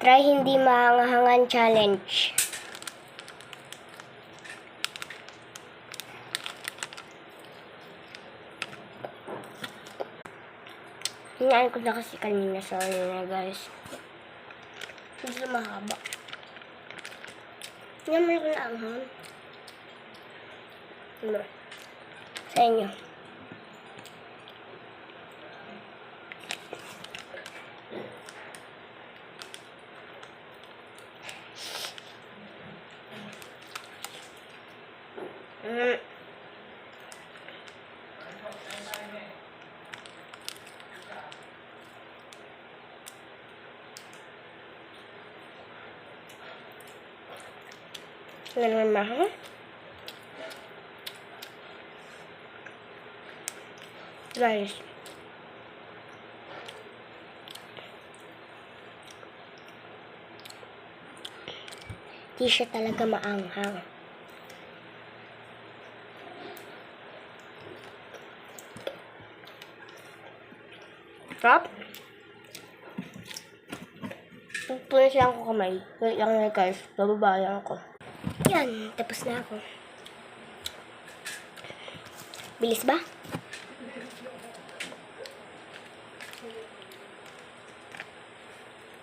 Try hindi mahangahangan challenge. Hinaan ko na kasi kanina. Sorry na guys. Medyo mahaba. Naman ko na anghang. Sa inyo. Ganun mahal. Guys. Di siya talaga maanghang. Sarap. Pupulisan ko kamay. Wait lang na guys. Bababayan ko. Yan. Tapos na ako. Bilis ba?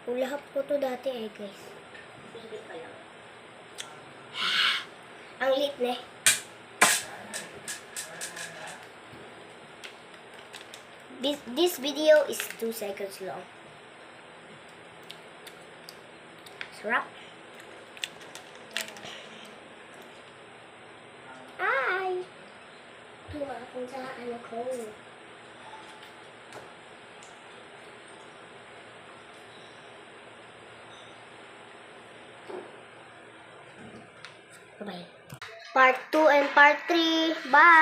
Ulahap ko to dati guys. Ang lit na eh. This video is 2 seconds long. Sarap. Ay! Tuwa akong sa ano ko. Bye. Part 2 and part 3. Bye!